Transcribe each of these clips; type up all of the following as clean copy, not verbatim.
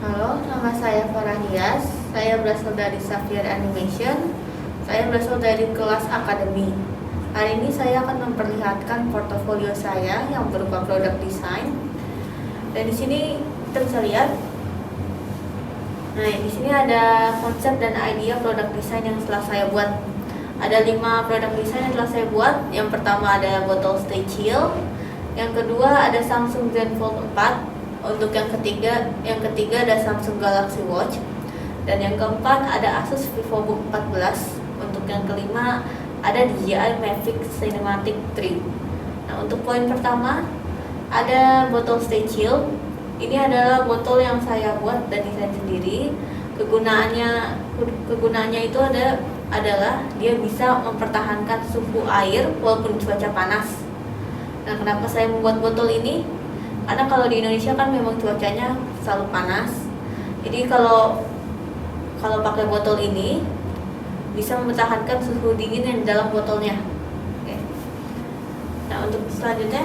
Halo, nama saya Farah. Saya berasal dari Xavier Animation. Saya berasal dari kelas akademi. Hari ini saya akan memperlihatkan portofolio saya yang berupa produk desain. Dan di sini kita bisa lihat. Nah, di sini ada konsep dan idea produk desain yang telah saya buat. Ada 5 produk desain yang telah saya buat. Yang pertama ada botol Stay Chill. Yang kedua ada Samsung Zenfold 4. Untuk yang ketiga ada Samsung Galaxy Watch. Dan yang keempat ada Asus VivoBook 14. Untuk yang kelima ada DJI Mavic Cinematic 3. Nah, untuk poin pertama ada botol Stay Chill. Ini adalah botol yang saya buat dan desain sendiri. Kegunaannya itu adalah dia bisa mempertahankan suhu air walaupun cuaca panas. Nah, kenapa saya membuat botol ini? Karena kalau di Indonesia kan memang cuacanya selalu panas. Jadi kalau pakai botol ini bisa mempertahankan suhu dingin yang di dalam botolnya. Oke. Nah, untuk selanjutnya,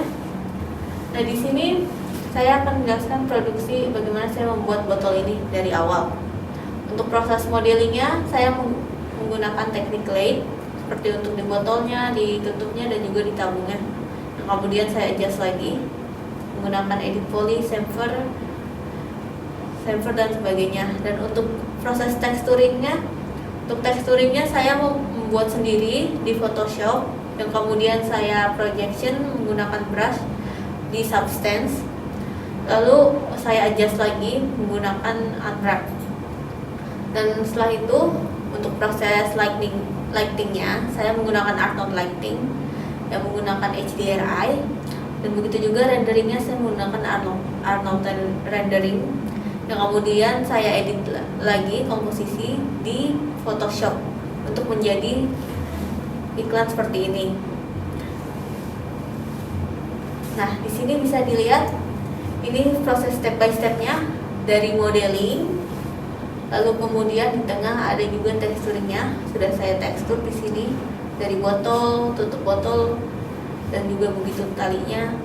di sini saya akan menjelaskan produksi bagaimana saya membuat botol ini dari awal. Untuk proses modelingnya saya menggunakan teknik lathe seperti untuk di botolnya, ditutupnya dan juga di tabungnya. Nah, kemudian saya adjust lagi menggunakan edit poly, chamfer dan sebagainya. Dan untuk proses teksturingnya, saya membuat sendiri di Photoshop, yang kemudian saya projection menggunakan brush di Substance, lalu saya adjust lagi menggunakan Unwrap. Dan setelah itu untuk proses lightingnya saya menggunakan Art Note Lighting yang menggunakan HDRI. Dan begitu juga renderingnya saya menggunakan Arnold rendering, yang kemudian saya edit lagi komposisi di Photoshop untuk menjadi iklan seperti ini. Nah, di sini bisa dilihat ini proses step by stepnya dari modeling, lalu kemudian di tengah ada juga teksturingnya. Sudah saya tekstur di sini dari botol, tutup botol, dan juga begitu talinya.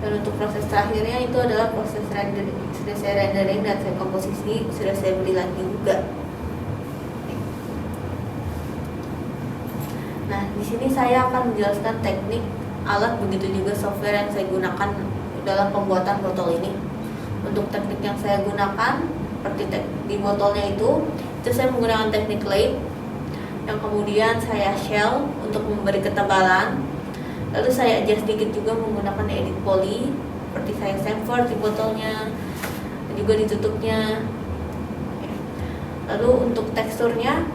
Dan untuk proses terakhirnya itu adalah proses rendering. Sudah saya rendering dan saya komposisi, sudah saya beli lagi juga. Nah, di sini saya akan menjelaskan teknik, alat, begitu juga software yang saya gunakan dalam pembuatan botol ini. Untuk teknik yang saya gunakan, seperti di botolnya itu saya menggunakan teknik lathe, yang kemudian saya shell untuk memberi ketebalan. Lalu saya adjust sedikit juga menggunakan edit poly, seperti saya chamfer di botolnya dan juga ditutupnya. Lalu untuk teksturnya,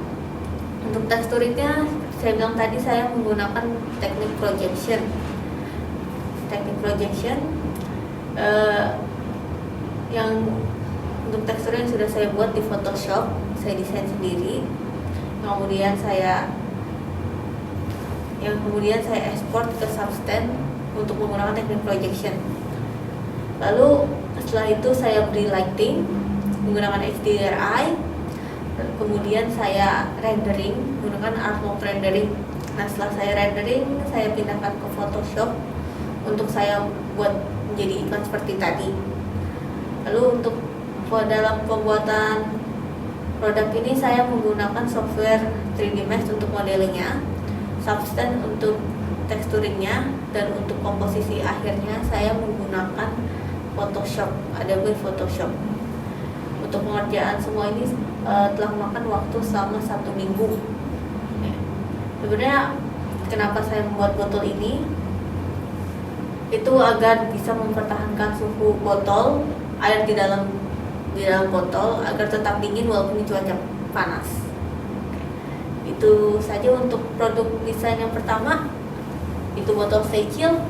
saya bilang tadi saya menggunakan teknik projection. Yang untuk teksturnya sudah saya buat di Photoshop, saya desain sendiri. Kemudian saya ekspor ke Substance untuk menggunakan teknik projection. Lalu setelah itu saya beri lighting menggunakan HDRI. Kemudian saya rendering menggunakan Art Note rendering. Nah, setelah saya rendering, saya pindahkan ke Photoshop untuk saya buat menjadi iklan seperti tadi. Lalu untuk dalam pembuatan produk ini saya menggunakan software 3D Max untuk modelingnya, Substance untuk teksturingnya, dan untuk komposisi akhirnya saya menggunakan Photoshop, Adobe Photoshop. Untuk pengerjaan semua ini telah memakan waktu selama 1 minggu. Sebenarnya kenapa saya membuat botol ini? Itu agar bisa mempertahankan suhu botol, air di dalam botol agar tetap dingin walaupun di cuaca panas. Itu saja untuk produk desain yang pertama, itu botol Stay Chill.